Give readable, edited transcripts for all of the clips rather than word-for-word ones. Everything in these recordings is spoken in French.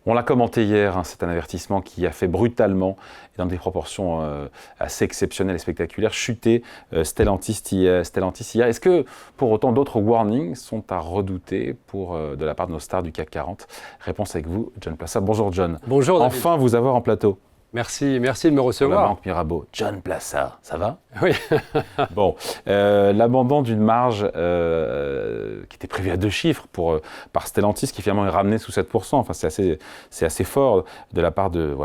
On l'a commenté hier, c'est un avertissement qui a fait brutalement et dans des proportions assez exceptionnelles et spectaculaires chuter Stellantis hier. Est-ce que pour autant d'autres warnings sont à redouter de la part de nos stars du CAC 40 ? Réponse avec vous, John Plassat. Bonjour John. Bonjour David. Enfin vous avoir en plateau. Merci de me recevoir. La Banque Mirabeau. John Plassat, ça va ? Oui. Bon, l'abandon d'une marge qui était prévue à 2 chiffres par Stellantis, qui finalement est ramené sous 7%. Enfin, c'est assez fort de la part de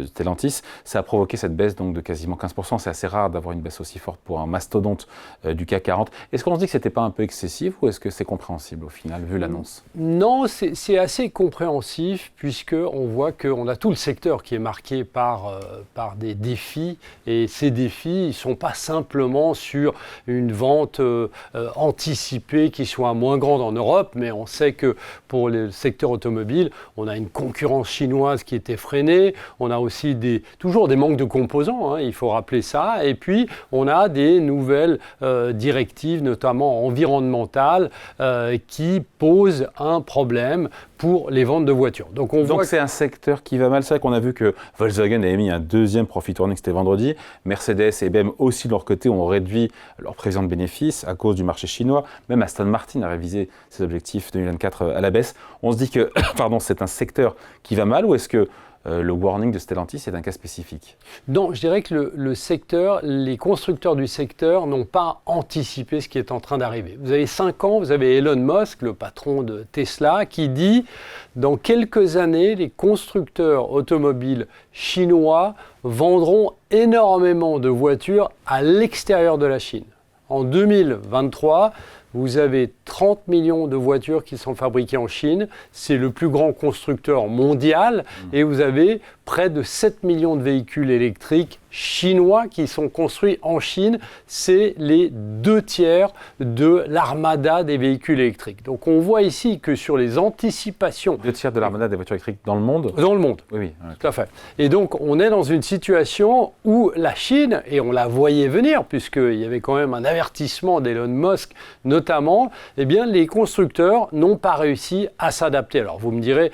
Stellantis. Ça a provoqué cette baisse donc de quasiment 15%. C'est assez rare d'avoir une baisse aussi forte pour un mastodonte du CAC 40. Est-ce qu'on se dit que c'était pas un peu excessif ou est-ce que c'est compréhensible au final, vu l'annonce ? Non, c'est assez compréhensif puisqu'on voit qu'on a tout le secteur qui est marqué par des défis, et ces défis, ils ne sont pas simplement sur une vente anticipée qui soit moins grande en Europe, mais on sait que pour le secteur automobile, on a une concurrence chinoise qui était freinée, on a aussi toujours des manques de composants, il faut rappeler ça, et puis on a des nouvelles directives, notamment environnementales, qui posent un problème pour les ventes de voitures. Donc c'est un secteur qui va mal. C'est vrai qu'on a vu que Volkswagen avait mis un deuxième profit warning, c'était vendredi. Mercedes et BMW aussi de leur côté ont réduit leur prévision de bénéfices à cause du marché chinois. Même Aston Martin a révisé ses objectifs 2024 à la baisse. On se dit que c'est un secteur qui va mal, ou est-ce que le warning de Stellantis est un cas spécifique ? Non, je dirais que le secteur, les constructeurs du secteur n'ont pas anticipé ce qui est en train d'arriver. Vous avez 5 ans, vous avez Elon Musk, le patron de Tesla, qui dit « Dans quelques années, les constructeurs automobiles chinois vendront énormément de voitures à l'extérieur de la Chine. » En 2023, vous avez 30 millions de voitures qui sont fabriquées en Chine. C'est le plus grand constructeur mondial. Et vous avez près de 7 millions de véhicules électriques chinois qui sont construits en Chine. C'est les 2/3 de l'armada des véhicules électriques. Donc on voit ici que sur les anticipations... 2/3 de l'armada des voitures électriques dans le monde ? Dans le monde, oui. Tout à fait. Et donc on est dans une situation où la Chine, et on la voyait venir, puisqu'il y avait quand même un avertissement d'Elon Musk notamment, eh bien les constructeurs n'ont pas réussi à s'adapter. Alors vous me direz,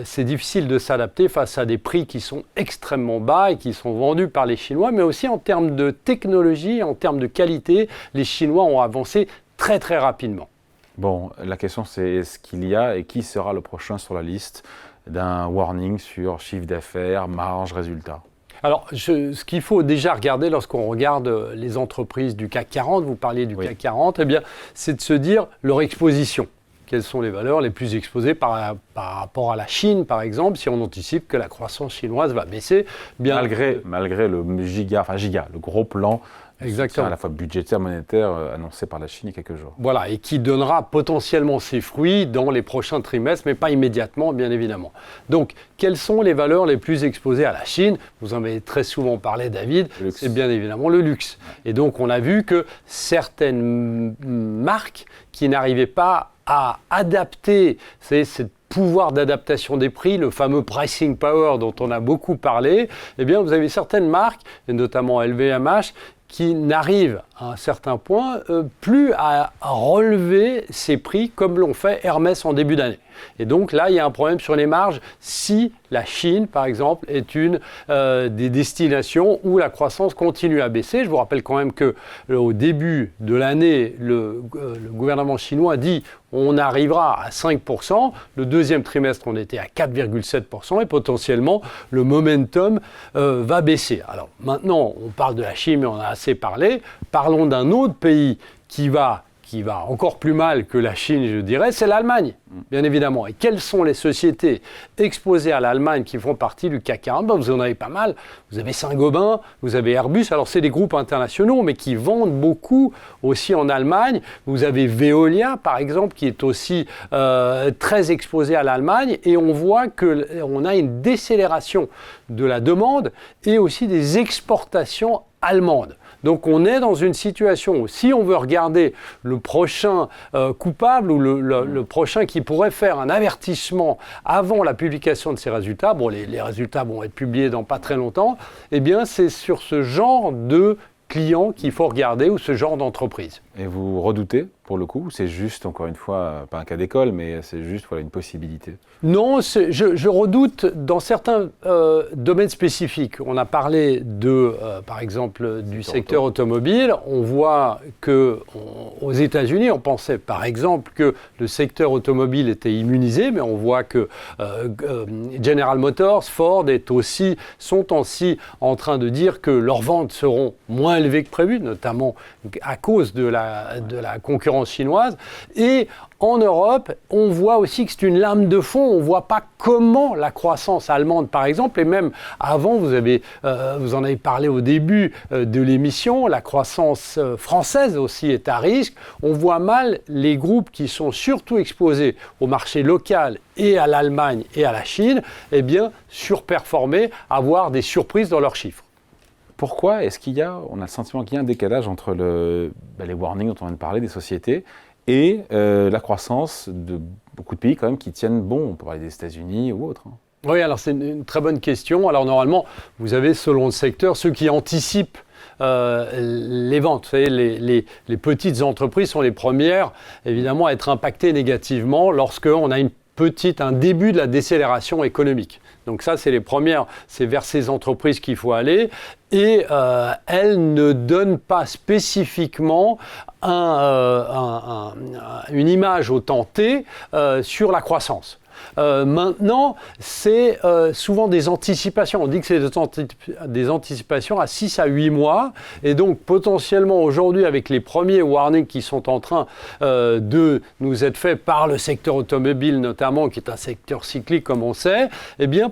c'est difficile de s'adapter face à des prix qui sont extrêmement bas et qui sont vendus par les Chinois, mais aussi en termes de technologie, en termes de qualité, les Chinois ont avancé très très rapidement. Bon, la question c'est est-ce qu'il y a et qui sera le prochain sur la liste d'un warning sur chiffre d'affaires, marge, résultat ? Alors, ce qu'il faut déjà regarder lorsqu'on regarde les entreprises du CAC 40, vous parliez du CAC 40, eh bien, c'est de se dire leur exposition. Quelles sont les valeurs les plus exposées par rapport à la Chine, par exemple, si on anticipe que la croissance chinoise va baisser. Malgré le giga, le gros plan exactement, à la fois budgétaire, monétaire, annoncé par la Chine il y a quelques jours. Voilà, et qui donnera potentiellement ses fruits dans les prochains trimestres, mais pas immédiatement, bien évidemment. Donc, quelles sont les valeurs les plus exposées à la Chine ? Vous en avez très souvent parlé, David, c'est bien évidemment le luxe. Et donc, on a vu que certaines marques qui n'arrivaient pas à adapter ce pouvoir d'adaptation des prix, le fameux pricing power dont on a beaucoup parlé, eh bien, vous avez certaines marques, et notamment LVMH, qui n'arrivent à un certain point plus à relever ces prix comme l'ont fait Hermès en début d'année. Et donc là, il y a un problème sur les marges si la Chine, par exemple, est une des destinations où la croissance continue à baisser. Je vous rappelle quand même qu'au début de l'année, le gouvernement chinois dit on arrivera à 5%. Le deuxième trimestre, on était à 4,7% et potentiellement, le momentum va baisser. Alors maintenant, on parle de la Chine, mais on a assez parlé. Parlons d'un autre pays qui va encore plus mal que la Chine, je dirais, c'est l'Allemagne, bien évidemment. Et quelles sont les sociétés exposées à l'Allemagne qui font partie du CAC 40 ? Vous en avez pas mal. Vous avez Saint-Gobain, vous avez Airbus. Alors, c'est des groupes internationaux, mais qui vendent beaucoup aussi en Allemagne. Vous avez Veolia, par exemple, qui est aussi très exposé à l'Allemagne. Et on voit qu'on a une décélération de la demande et aussi des exportations allemandes. Donc on est dans une situation où si on veut regarder le prochain coupable ou le prochain qui pourrait faire un avertissement avant la publication de ces résultats, bon les résultats vont être publiés dans pas très longtemps, eh bien c'est sur ce genre de clients qu'il faut regarder ou ce genre d'entreprise. Et vous redoutez, pour le coup, c'est juste, encore une fois, pas un cas d'école, mais c'est juste une possibilité? Non, je redoute dans certains domaines spécifiques. On a parlé par exemple, du secteur automobile. On voit qu'aux États-Unis, on pensait par exemple que le secteur automobile était immunisé, mais on voit que General Motors, Ford sont aussi en train de dire que leurs ventes seront moins élevées que prévu, notamment à cause de la concurrence chinoise. Et en Europe, on voit aussi que c'est une lame de fond. On ne voit pas comment la croissance allemande, par exemple, et même avant, vous en avez parlé au début de l'émission, la croissance française aussi est à risque. On voit mal les groupes qui sont surtout exposés au marché local et à l'Allemagne et à la Chine, surperformer, avoir des surprises dans leurs chiffres. Pourquoi est-ce on a le sentiment qu'il y a un décalage entre les warnings dont on vient de parler des sociétés et la croissance de beaucoup de pays quand même qui tiennent bon? On peut parler des États-Unis ou autres. Oui, alors c'est une très bonne question. Alors normalement, vous avez selon le secteur ceux qui anticipent les ventes. Vous savez, les petites entreprises sont les premières évidemment à être impactées négativement lorsqu'on a un début de la décélération économique. Donc ça, c'est c'est vers ces entreprises qu'il faut aller. Et elles ne donnent pas spécifiquement une image au temps T sur la croissance. Maintenant, c'est souvent des anticipations. On dit que c'est des anticipations à 6 à 8 mois. Et donc, potentiellement, aujourd'hui, avec les premiers warnings qui sont en train de nous être faits par le secteur automobile, notamment, qui est un secteur cyclique, comme on sait,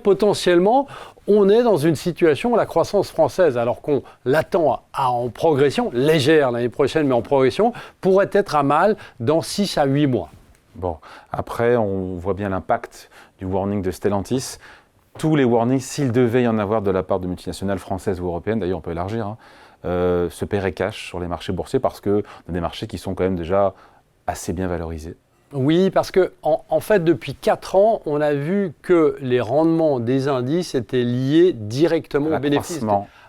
potentiellement, on est dans une situation où la croissance française, alors qu'on l'attend en progression, légère l'année prochaine, mais en progression, pourrait être à mal dans 6 à 8 mois. Bon, après, on voit bien l'impact du warning de Stellantis. Tous les warnings, s'il devait y en avoir de la part de multinationales françaises ou européennes, d'ailleurs on peut élargir, se paieraient cash sur les marchés boursiers parce qu'on a des marchés qui sont quand même déjà assez bien valorisés. Oui, parce que en fait, depuis 4 ans, on a vu que les rendements des indices étaient liés directement aux bénéfices,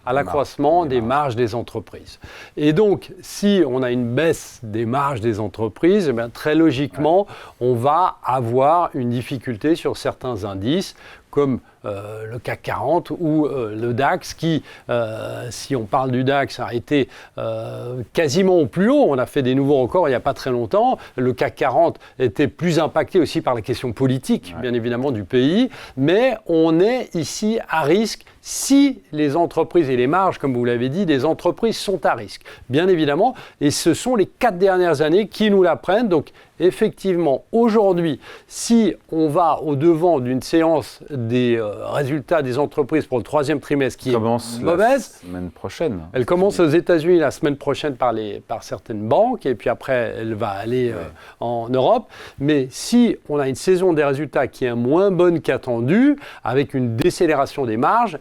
à l'accroissement des marges des entreprises. Et donc, si on a une baisse des marges des entreprises, très logiquement, on va avoir une difficulté sur certains indices, comme le CAC 40 ou le DAX qui, si on parle du DAX, a été quasiment au plus haut. On a fait des nouveaux records il n'y a pas très longtemps. Le CAC 40 était plus impacté aussi par la question politique, bien évidemment, du pays. Mais on est ici à risque si les entreprises et les marges, comme vous l'avez dit, des entreprises sont à risque, bien évidemment. Et ce sont les 4 dernières années qui nous l'apprennent. Donc, effectivement, aujourd'hui, si on va au-devant d'une séance des résultats des entreprises pour le 3e trimestre qui est mauvaise, la semaine prochaine. Elle commence aux États-Unis la semaine prochaine par certaines banques et puis après elle va aller en Europe. Mais si on a une saison des résultats qui est moins bonne qu'attendue, avec une décélération des marges,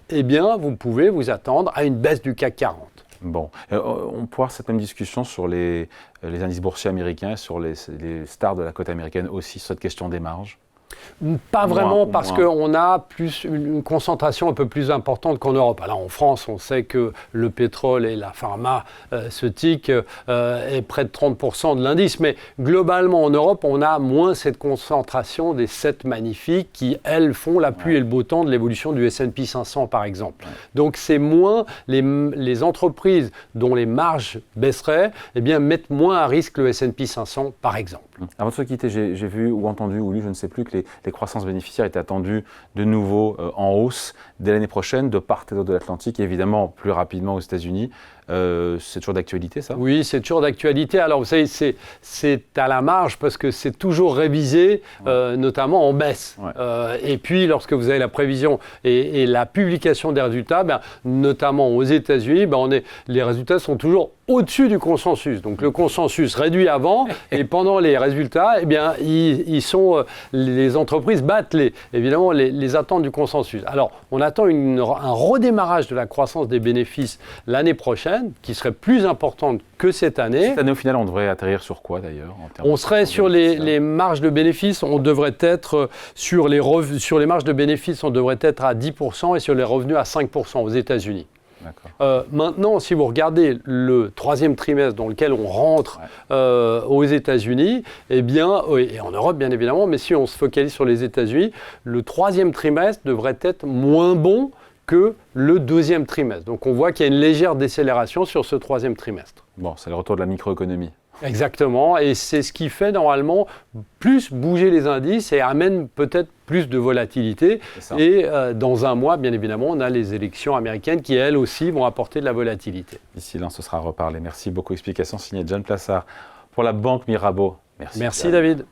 vous pouvez vous attendre à une baisse du CAC 40. Bon, on peut avoir cette même discussion sur les indices boursiers américains, sur les stars de la côte américaine aussi, sur cette question des marges? Pas vraiment, parce qu'on a une concentration un peu plus importante qu'en Europe. Alors en France, on sait que le pétrole et la pharmaceutique est près de 30% de l'indice, mais globalement en Europe, on a moins cette concentration des 7 magnifiques qui, elles, font la pluie et le beau temps de l'évolution du S&P 500, par exemple. Donc c'est moins les entreprises dont les marges baisseraient, mettent moins à risque le S&P 500, par exemple. Avant de se quitter, j'ai vu ou entendu ou lu, je ne sais plus, que les croissances bénéficiaires étaient attendues de nouveau en hausse dès l'année prochaine, de part et d'autre de l'Atlantique, et évidemment plus rapidement aux États-Unis. C'est toujours d'actualité, ça? Oui, c'est toujours d'actualité. Alors, vous savez, c'est à la marge parce que c'est toujours révisé, notamment en baisse. Et puis, lorsque vous avez la prévision et la publication des résultats, notamment aux États-Unis, les résultats sont toujours au-dessus du consensus. Donc, le consensus réduit avant et pendant les résultats, les entreprises battent évidemment les attentes du consensus. Alors, on attend un redémarrage de la croissance des bénéfices l'année prochaine, qui serait plus importante que cette année. Cette année, au final, on devrait atterrir sur quoi d'ailleurs? On serait sur les marges de bénéfices, on devrait être sur les marges de bénéfices, on devrait être à 10% et sur les revenus à 5% aux États-Unis. Maintenant, si vous regardez le troisième trimestre dans lequel on rentre aux États-Unis, eh bien, et en Europe bien évidemment, mais si on se focalise sur les États-Unis, le troisième trimestre devrait être moins bon que le deuxième trimestre. Donc on voit qu'il y a une légère décélération sur ce troisième trimestre. Bon, c'est le retour de la microéconomie. Exactement, et c'est ce qui fait normalement plus bouger les indices et amène peut-être plus de volatilité. Et dans un mois, bien évidemment, on a les élections américaines qui, elles aussi, vont apporter de la volatilité. D'ici là, ce sera reparlé. Merci beaucoup. Explication signée John Plassard pour la Banque Mirabeau. Merci David.